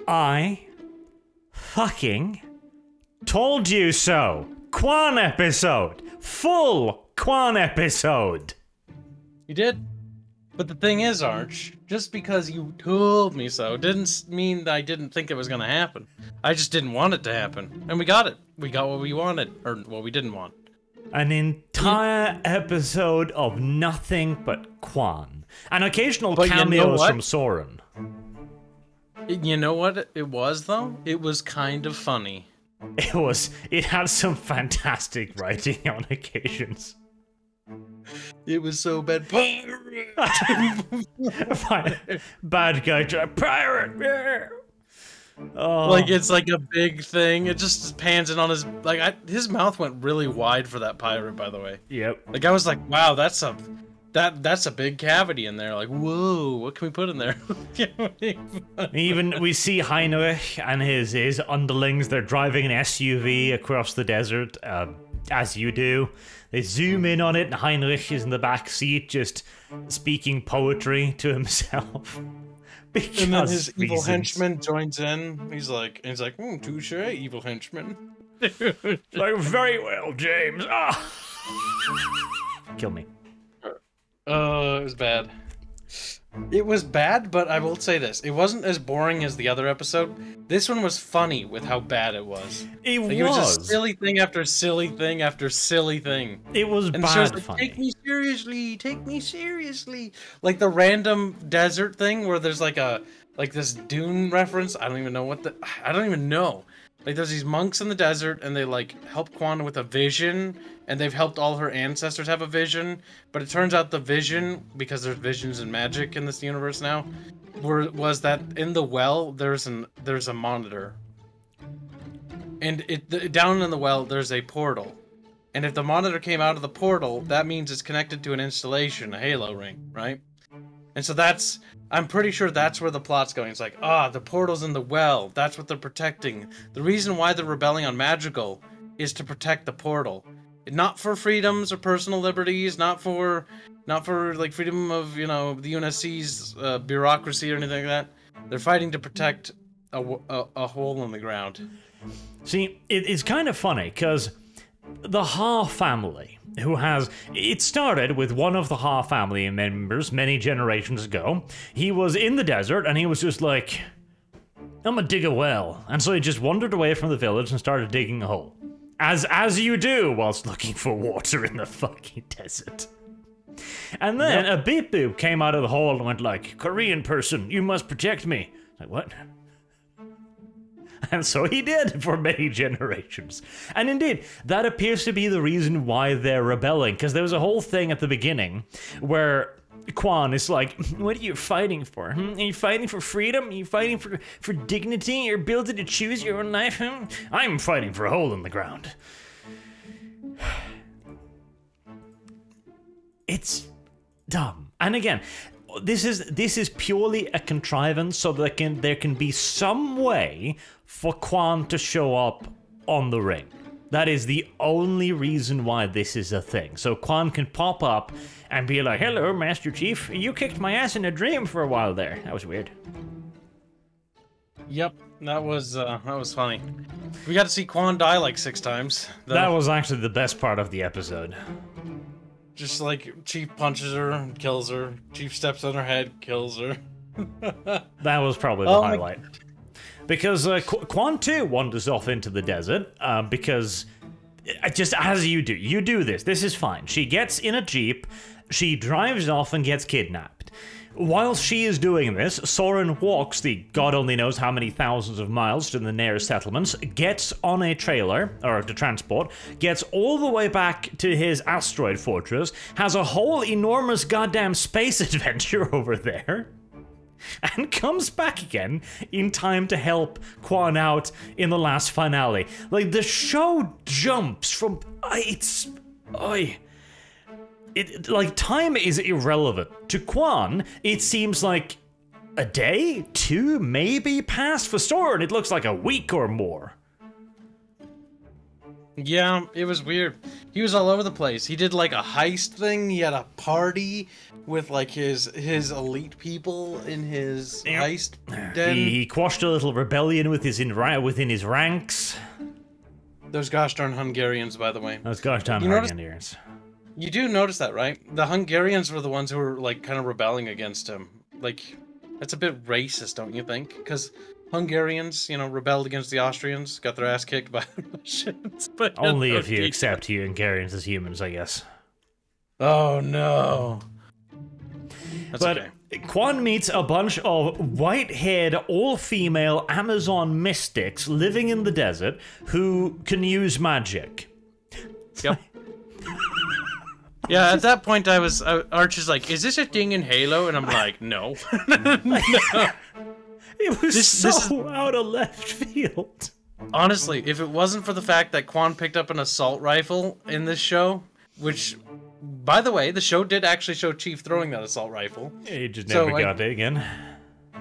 I fucking told you so. KWAN episode. Full KWAN episode. You did? But the thing is, Arch, just because you told me so didn't mean that I didn't think it was going to happen. I just didn't want it to happen. And we got it. We got what we wanted. Or what we didn't want. An entire episode of nothing but KWAN. And occasional cameos from Soren. You know what it was, though? It was kind of funny. It had some fantastic writing on occasions. It was so bad. Bad guy, pirate. Oh. Like it's like a big thing. It just pans in on his his mouth went really wide for that pirate, by the way. Yep. Like I was like, wow, that's a big cavity in there. Like, whoa, what can we put in there? Even we see Heinrich and his underlings. They're driving an SUV across the desert, as you do. They zoom in on it, and Heinrich is in the back seat, just speaking poetry to himself. And then his evil henchman joins in. He's like, touche, evil henchman. Like, very well, James. Ah. Kill me. It was bad. It was bad, but I will say this. It wasn't as boring as the other episode. This one was funny with how bad it was. It was just silly thing after silly thing after silly thing. It was and bad like, funny. Take me seriously. Like the random desert thing where there's like this Dune reference. I don't even know I don't even know. Like there's these monks in the desert and they like help KWAN with a vision, and they've helped all her ancestors have a vision, but it turns out the vision, because there's visions and magic in this universe now, was that in the well there's a monitor. And down in the well there's a portal. And if the monitor came out of the portal, that means it's connected to an installation, a halo ring, right? And so I'm pretty sure that's where the plot's going. It's like, the portal's in the well. That's what they're protecting. The reason why they're rebelling on Magical is to protect the portal. Not for freedoms or personal liberties, not for like freedom of, the UNSC's bureaucracy or anything like that. They're fighting to protect a hole in the ground. See, it's kind of funny, because the Ha family, it started with one of the Ha family members many generations ago. He was in the desert, and he was just like, I'm gonna dig a well. And so he just wandered away from the village and started digging a hole. As you do whilst looking for water in the fucking desert. And then a beep boop came out of the hole and went like, Korean person, you must protect me. Like, what? And so he did for many generations. And indeed, that appears to be the reason why they're rebelling, because there was a whole thing at the beginning where KWAN is like, what are you fighting for? Are you fighting for freedom? Are you fighting for dignity? Your ability to choose your own life? I'm fighting for a hole in the ground. It's dumb. And again, this is purely a contrivance so that there can be some way for KWAN to show up on the ring. That is the only reason why this is a thing. So KWAN can pop up and be like, hello, Master Chief. You kicked my ass in a dream for a while there. That was weird. Yep, that was funny. We got to see KWAN die like 6 times. That was actually the best part of the episode. Just like Chief punches her and kills her. Chief steps on her head, kills her. That was probably the highlight. Because KWAN too wanders off into the desert, because just as you do this. This is fine. She gets in a jeep, she drives off and gets kidnapped. While she is doing this, Soren walks the god only knows how many thousands of miles to the nearest settlements, gets on a trailer, or to transport, gets all the way back to his asteroid fortress, has a whole enormous goddamn space adventure over there, and comes back again in time to help KWAN out in the last finale. Like, the show jumps from... like, time is irrelevant. To KWAN, it seems like a day, 2, maybe passed. For Soren, it looks like a week or more. Yeah, it was weird. He was all over the place. He did like a heist thing. He had a party with like his elite people in his heist den. He quashed a little rebellion with within his ranks. Those gosh darn Hungarians, by the way. Those gosh darn Hungarians. You do notice that, right? The Hungarians were the ones who were like kind of rebelling against him. Like, that's a bit racist, don't you think? Because Hungarians, you know, rebelled against the Austrians, got their ass kicked by the Russians. But only if you accept Hungarians as humans, I guess. Oh no. That's but okay. KWAN meets a bunch of white-haired, all-female Amazon mystics living in the desert who can use magic. Yep. Yeah, at that point Arch is like, is this a thing in Halo? And I'm like, no. No. It was so out of left field. Honestly, if it wasn't for the fact that KWAN picked up an assault rifle in this show, which, by the way, the show did actually show Chief throwing that assault rifle. Yeah, he just never got it again.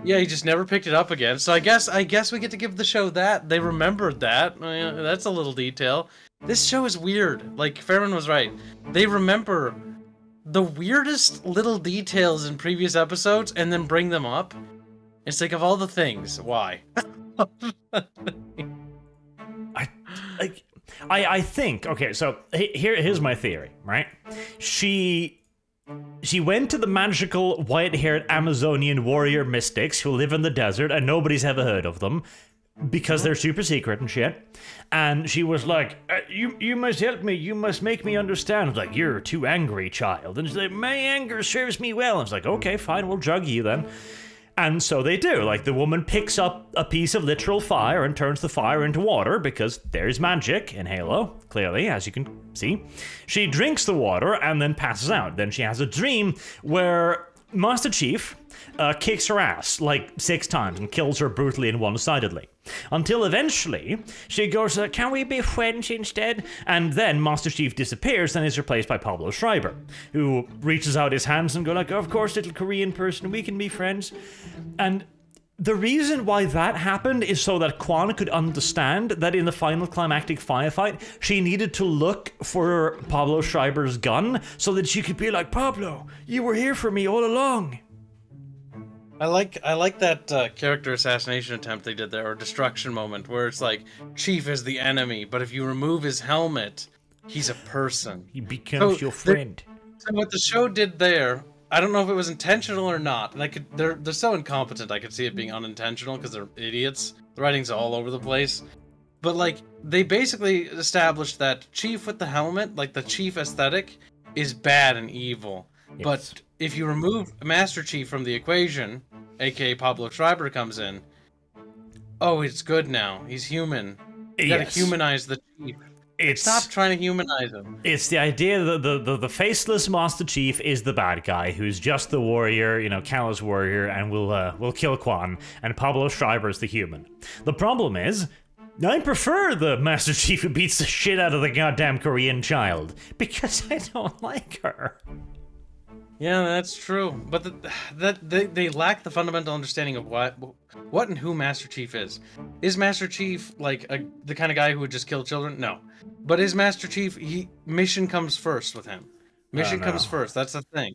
Yeah, he just never picked it up again. So I guess we get to give the show that. They remembered that. That's a little detail. This show is weird. Like, Fairman was right. They remember the weirdest little details in previous episodes and then bring them up. It's like, of all the things, why? I think, okay, so here's my theory, right? She went to the magical white-haired Amazonian warrior mystics who live in the desert and nobody's ever heard of them because they're super secret and shit. And she was like, you must help me, you must make me understand. I was like, you're too angry, child. And she's like, my anger serves me well. I was like, okay, fine, we'll jug you then. And so they do. Like, the woman picks up a piece of literal fire and turns the fire into water because there's magic in Halo, clearly, as you can see. She drinks the water and then passes out. Then she has a dream where Master Chief kicks her ass like 6 times and kills her brutally and one-sidedly. Until eventually, she goes, can we be friends instead? And then Master Chief disappears and is replaced by Pablo Schreiber, who reaches out his hands and go like, of course, little Korean person, we can be friends. And the reason why that happened is so that KWAN could understand that in the final climactic firefight, she needed to look for Pablo Schreiber's gun so that she could be like, Pablo, you were here for me all along. I like that character assassination attempt they did there, or destruction moment, where it's like, Chief is the enemy, but if you remove his helmet, he's a person. He becomes your friend. So what the show did there, I don't know if it was intentional or not, and they're so incompetent, I could see it being unintentional, because they're idiots. The writing's all over the place. But, like, they basically established that Chief with the helmet, like the Chief aesthetic, is bad and evil. Yes. But if you remove Master Chief from the equation, aka Pablo Schreiber comes in, oh, it's good now. He's human. You gotta humanize the Chief. Stop trying to humanize him. It's the idea that the faceless Master Chief is the bad guy, who's just the warrior, you know, callous warrior, and will kill KWAN, and Pablo Schreiber is the human. The problem is, I prefer the Master Chief who beats the shit out of the goddamn Korean child, because I don't like her. Yeah, that's true. But they lack the fundamental understanding of what and who Master Chief is. Is Master Chief like the kind of guy who would just kill children? No. But is Master Chief, mission comes first with him. Mission comes first. That's the thing.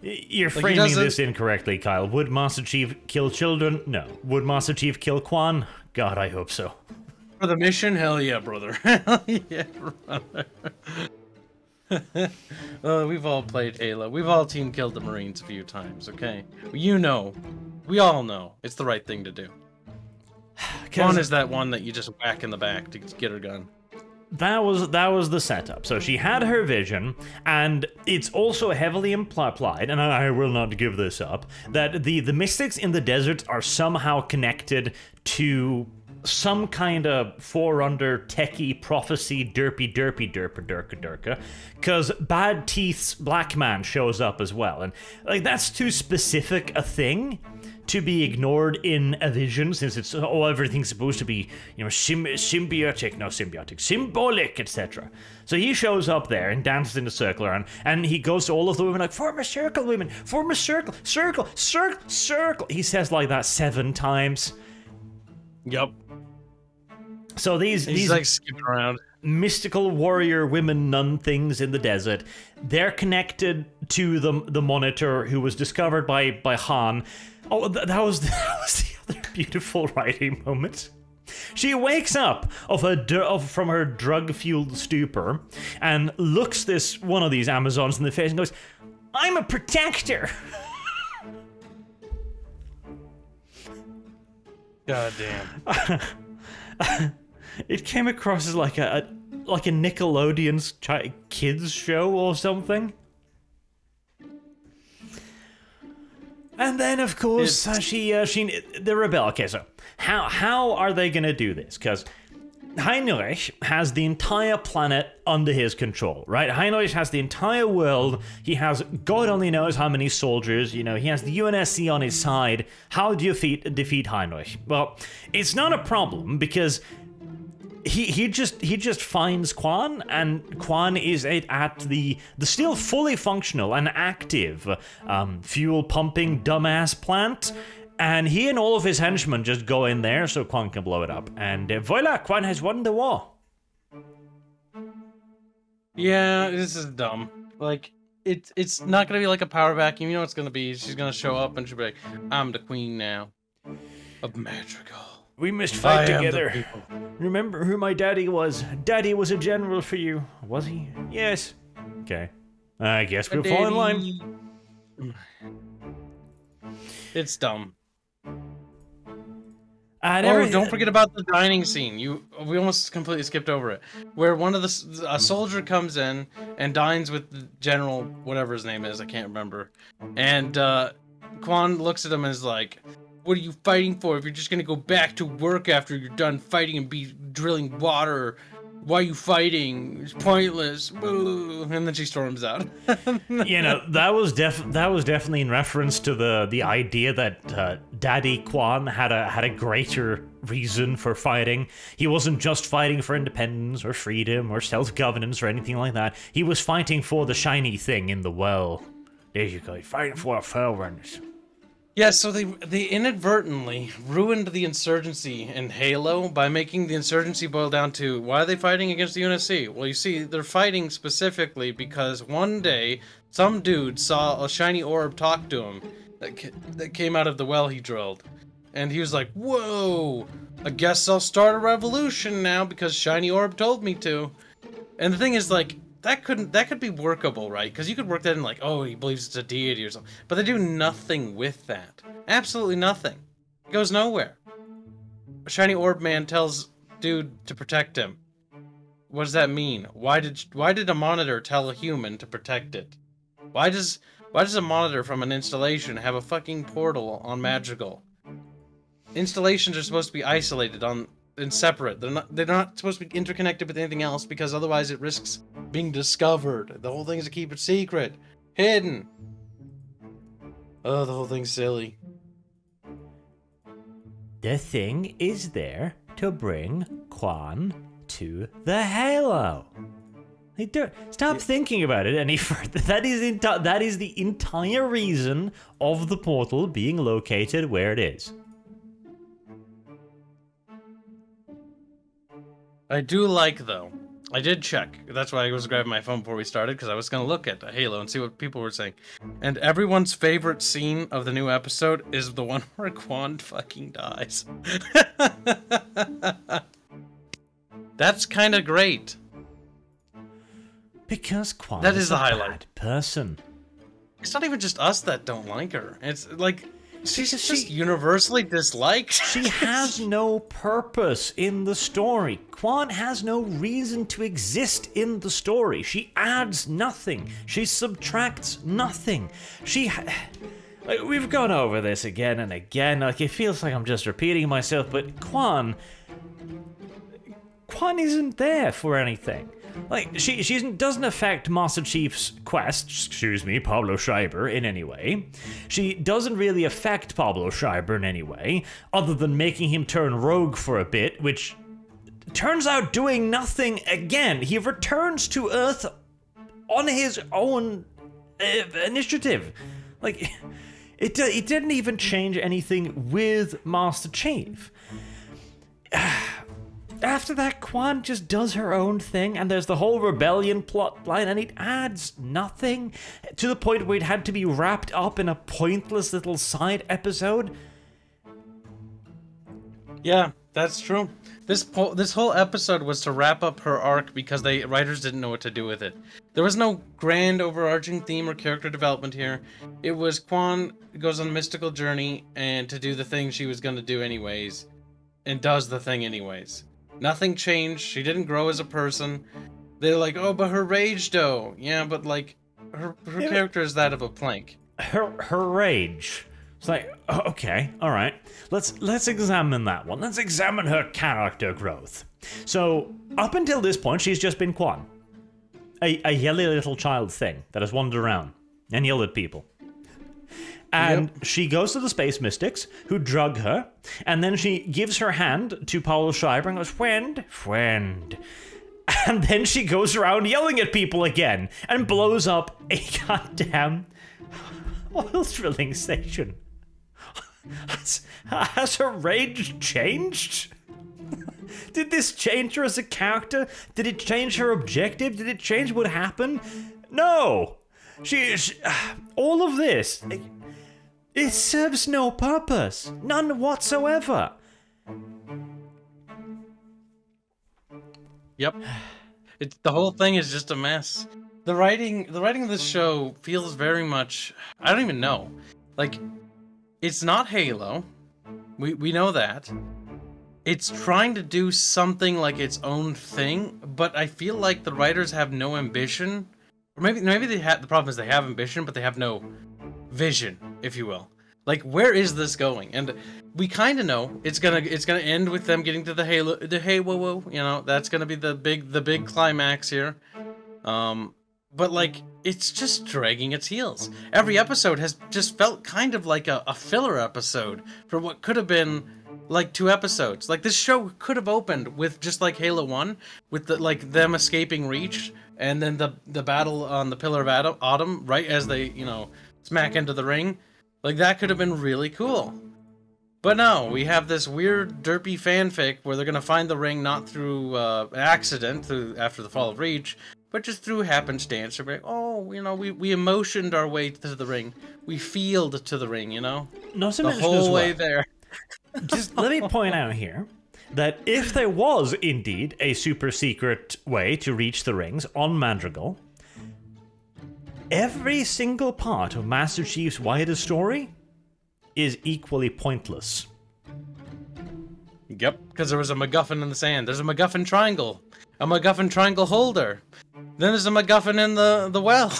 You're framing this incorrectly, Kyle. Would Master Chief kill children? No. Would Master Chief kill KWAN? God, I hope so. For the mission? Hell yeah, brother. Hell yeah, brother. We've all played Halo. We've all team killed the Marines a few times, okay? You know. We all know. It's the right thing to do. KWAN is that one that you just whack in the back to get her gun. That was the setup. So she had her vision, and it's also heavily implied, and I will not give this up, that the mystics in the desert are somehow connected to some kind of forerunner techie prophecy derpy because Bad Teeth's Black Man shows up as well, and like that's too specific a thing to be ignored in a vision, since it's everything's supposed to be, you know, symbiotic, symbolic, etc. So he shows up there and dances in a circle around, and he goes to all of the women like, form a circle, women, form a circle, circle, circle, circle. He says like that 7 times. Yep. So he's like skipping around. mystical warrior women nun things in the desert. They're connected to the monitor who was discovered by Han. Oh, that was the other beautiful writing moment. She wakes up from her drug-fueled stupor and looks one of these Amazons in the face and goes, "I'm a protector." God damn. It came across as like a Nickelodeon's kids show or something. And then, of course, the rebel. Okay, so how are they gonna do this? Because Heinrich has the entire planet under his control, right? Heinrich has the entire world. He has God only knows how many soldiers. You know, he has the UNSC on his side. How do you defeat Heinrich? Well, it's not a problem because he just finds KWAN, and KWAN is at the still fully functional and active fuel pumping dumbass plant. And he and all of his henchmen just go in there so KWAN can blow it up. And voila, KWAN has won the war. Yeah, this is dumb. Like, it's not gonna be like a power vacuum. You know what it's gonna be? She's gonna show up and she'll be like, "I'm the queen now of Madrigal. We must fight together. Remember who my daddy was? Daddy was a general for you. Was he? Yes. Okay. I guess we'll fall in line." It's dumb. Oh, don't forget about the dining scene. We almost completely skipped over it. Where a soldier comes in and dines with the general, whatever his name is, I can't remember. And KWAN looks at him and is like, "What are you fighting for if you're just gonna go back to work after you're done fighting and be drilling water? Why are you fighting? It's pointless." And then she storms out. You know, that was definitely in reference to the idea that Daddy KWAN had a greater reason for fighting. He wasn't just fighting for independence or freedom or self-governance or anything like that. He was fighting for the shiny thing in the well. There you go, fighting for our fairness. Yeah, so they inadvertently ruined the insurgency in Halo by making the insurgency boil down to, why are they fighting against the UNSC? Well, you see, they're fighting specifically because one day some dude saw a shiny orb talk to him that came out of the well he drilled. And he was like, "Whoa, I guess I'll start a revolution now because shiny orb told me to." And the thing is, like, that could be workable, right? Because you could work that in like, oh, he believes it's a deity or something. But they do nothing with that. Absolutely nothing. It goes nowhere. A shiny orb man tells dude to protect him. What does that mean? Why did a monitor tell a human to protect it? Why does a monitor from an installation have a fucking portal on Madrigal? Installations are supposed to be isolated and separate. They're not supposed to be interconnected with anything else because otherwise it risks being discovered. The whole thing is to keep it secret, hidden. Oh, the whole thing's silly. The thing is there to bring KWAN to the Halo. Stop thinking about it any further. That is the entire reason of the portal being located where it is. I do like, though, I did check. That's why I was grabbing my phone before we started, because I was going to look at Halo and see what people were saying. And everyone's favorite scene of the new episode is the one where KWAN fucking dies. That's kind of great. Because KWAN that is the a highlight. Bad person. It's not even just us that don't like her. It's like... She's just universally disliked. She has no purpose in the story. KWAN has no reason to exist in the story. She adds nothing. She subtracts nothing. Like, we've gone over this again and again. Like, it feels like I'm just repeating myself, but KWAN isn't there for anything. Like, she doesn't affect Master Chief's quest, Pablo Schreiber, in any way. She doesn't really affect Pablo Schreiber in any way, other than making him turn rogue for a bit, which turns out doing nothing again. He returns to Earth on his own initiative. Like, it didn't even change anything with Master Chief. after that, KWAN just does her own thing, and there's the whole rebellion plot line, and it adds nothing to the point where it had to be wrapped up in a pointless little side episode. Yeah, that's true. This whole episode was to wrap up her arc because writers didn't know what to do with it. There was no grand overarching theme or character development here. It was KWAN goes on a mystical journey and to do the thing she was going to do anyways, and does the thing anyways. Nothing changed. She didn't grow as a person. They're like, oh, but her rage though. Yeah, but like her character is that of a plank. Her rage. It's like, okay, all right. Let's examine that one. Let's examine her character growth. So up until this point, she's just been KWAN, a yelly little child thing that has wandered around and yelled at people. And she goes to the Space Mystics, who drug her, and then she gives her hand to Paul Schreiber and goes, friend, friend. And then she goes around yelling at people again and blows up a goddamn oil drilling station. Has her rage changed? Did this change her as a character? Did it change her objective? Did it change what happened? No! She all of this, it serves no purpose. None whatsoever. Yep. The whole thing is just a mess. The writing of this show feels very much, I don't even know. Like, it's not Halo. We know that. It's trying to do something like its own thing, but I feel like the writers have no ambition. Or maybe they have, the problem is they have ambition, but they have no vision, if you will. Like, where is this going? And we kind of know it's gonna end with them getting to the Halo, you know, that's gonna be the big climax here. But like, it's just dragging its heels. Every episode has just felt kind of like a filler episode for what could have been like 2 episodes. Like, this show could have opened with just like Halo 1, with them escaping Reach, and then the battle on the Pillar of Autumn, right as they, you know, smack into the ring. Like, that could have been really cool. But no, we have this weird derpy fanfic where they're gonna find the ring not through accident, after the fall of Reach, but just through happenstance. They're like, oh, you know, we emotioned our way to the ring. We feeled to the ring, you know? Not to the mention whole as well, way there. Just let me point out here that if there was indeed a super secret way to reach the rings on Madrigal, every single part of Master Chief's wider story is equally pointless. Yep, because there was a MacGuffin in the sand. There's a MacGuffin triangle. A MacGuffin triangle holder. Then there's a MacGuffin in the well.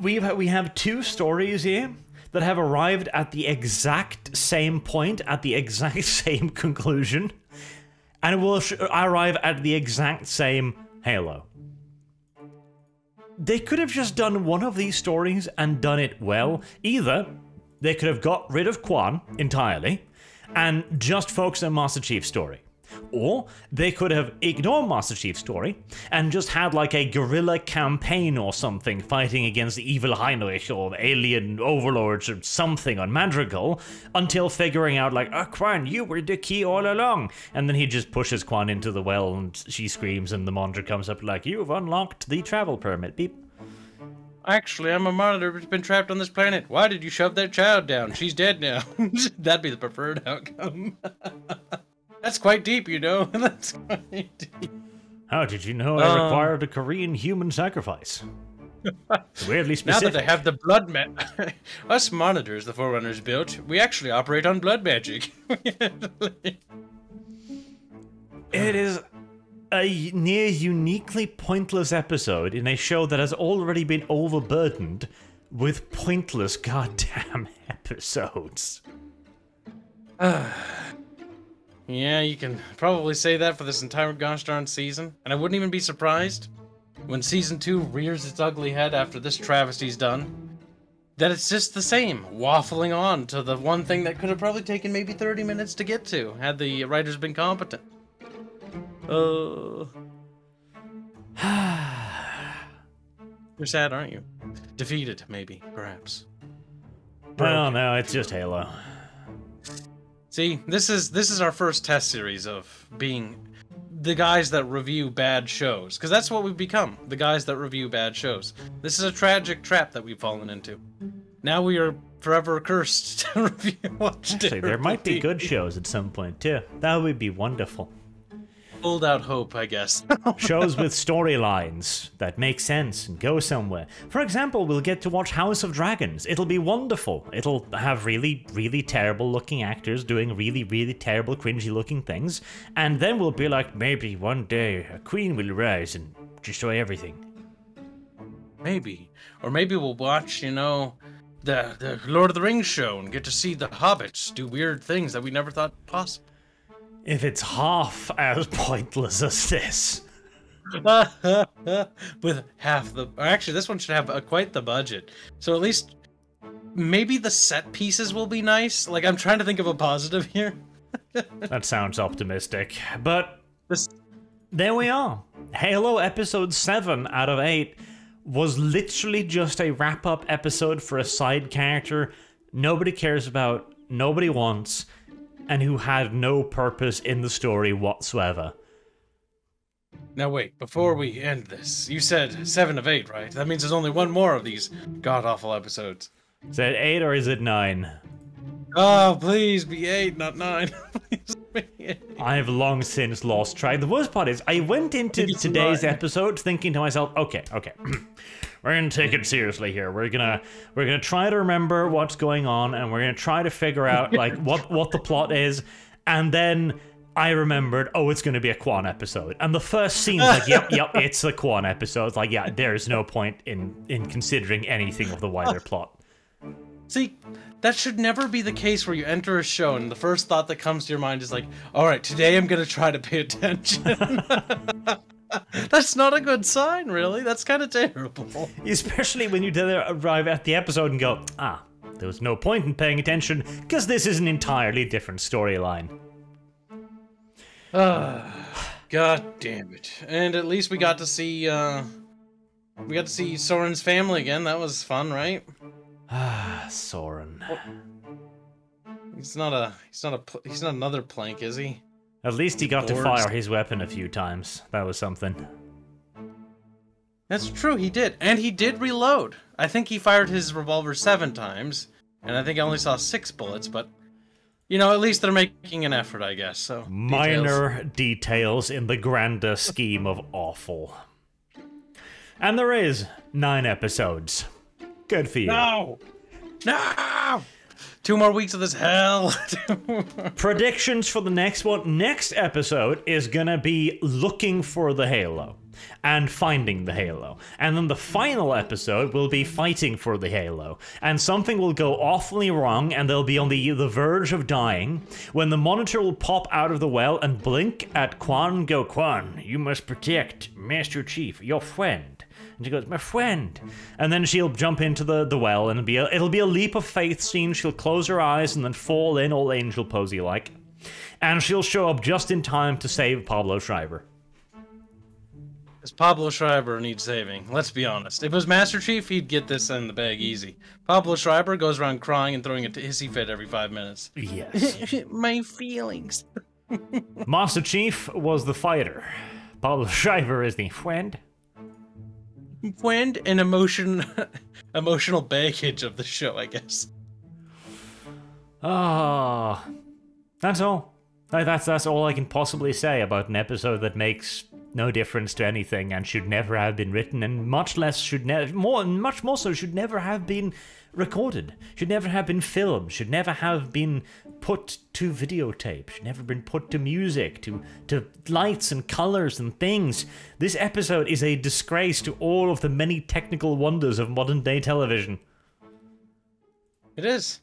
We have 2 stories here that have arrived at the exact same point, at the exact same conclusion, and will arrive at the exact same Halo. They could have just done one of these stories and done it well. Either they could have got rid of KWAN entirely and just focused on Master Chief's story. Or they could have ignored Master Chief's story and just had like a guerrilla campaign or something fighting against the evil Heinrich or alien overlords or something on Madrigal until figuring out like, oh, KWAN, you were the key all along. And then he just pushes KWAN into the well and she screams and the monitor comes up like, you've unlocked the travel permit, beep. Actually, I'm a monitor who's been trapped on this planet. Why did you shove that child down? She's dead now. That'd be the preferred outcome. That's quite deep, you know. That's quite deep. How did you know I required a Korean human sacrifice? Weirdly specific. Now that I have the blood us monitors the Forerunners built, we actually operate on blood magic. It is a near uniquely pointless episode in a show that has already been overburdened with pointless goddamn episodes. Yeah, you can probably say that for this entire gosh darn season, and I wouldn't even be surprised when Season 2 rears its ugly head after this travesty's done, that it's just the same, waffling on to the one thing that could have probably taken maybe 30 minutes to get to, had the writers been competent. You're sad, aren't you? Defeated, maybe, perhaps. Well, no, it's just Halo. See, this is our first test series of being the guys that review bad shows, because that's what we've become, the guys that review bad shows. This is a tragic trap that we've fallen into. Now we are forever cursed to watch. Actually, there might be good shows at some point too. That would be wonderful. Hold out hope, I guess. Shows with storylines that make sense and go somewhere. For example, we'll get to watch House of Dragons. It'll be wonderful. It'll have really, really terrible looking actors doing really, really terrible, cringy looking things. And then we'll be like, maybe one day a queen will rise and destroy everything. Maybe. Or maybe we'll watch, you know, the Lord of the Rings show and get to see the hobbits do weird things that we never thought possible. If it's half as pointless as this. With half the... Actually, this one should have quite the budget. So at least maybe the set pieces will be nice. Like, I'm trying to think of a positive here. That sounds optimistic. But there we are. Halo Episode 7 out of 8 was literally just a wrap-up episode for a side character nobody cares about, nobody wants, and who had no purpose in the story whatsoever. Now wait, before we end this, you said 7 of 8, right? That means there's only one more of these god-awful episodes. Is it 8 or is it 9? Oh, please be 8, not 9. Please be 8. I've long since lost track. The worst part is, I went into today's episode thinking to myself, okay. We're gonna take it seriously here. We're gonna try to remember what's going on, and we're gonna try to figure out like what the plot is. And then I remembered, oh, it's gonna be a KWAN episode. And the first scene's like, yep, it's a KWAN episode. It's like, yeah, there's no point in considering anything of the wider plot. See, that should never be the case where you enter a show and the first thought that comes to your mind is like, all right, today I'm gonna try to pay attention. That's not a good sign, really. That's kind of terrible. Especially when you arrive at the episode and go, there was no point in paying attention, because this is an entirely different storyline. God damn it. And at least we got to see, Soren's family again. That was fun, right? Soren. He's not another plank, is he? At least he got to fire his weapon a few times. That was something. That's true, he did. And he did reload. I think he fired his revolver 7 times, and I think I only saw 6 bullets, but, you know, at least they're making an effort, I guess, so... Minor details in the grander scheme of awful. And there is 9 episodes. Good for you. No! 2 more weeks of this hell. Predictions for the next one. Next episode is gonna be looking for the Halo and finding the Halo. And then the final episode will be fighting for the Halo. And something will go awfully wrong and they'll be on the verge of dying when the monitor will pop out of the well and blink at KWAN and go, KWAN, you must protect Master Chief, your friend. And she goes, my friend. And then she'll jump into the well, and it'll be a leap of faith scene. She'll close her eyes and then fall in all angel posy-like. And she'll show up just in time to save Pablo Schreiber. Does Pablo Schreiber need saving? Let's be honest. If it was Master Chief, he'd get this in the bag easy. Pablo Schreiber goes around crying and throwing a hissy fit every 5 minutes. Yes. My feelings. Master Chief was the fighter. Pablo Schreiber is the friend. Friend and emotional baggage of the show, I guess. That's all. That's all I can possibly say about an episode that makes no difference to anything and should never have been written, and much more so should never have been recorded, should never have been filmed, should never have been put to videotape, should never have been put to music, to lights and colors and things. This episode is a disgrace to all of the many technical wonders of modern day television. It is.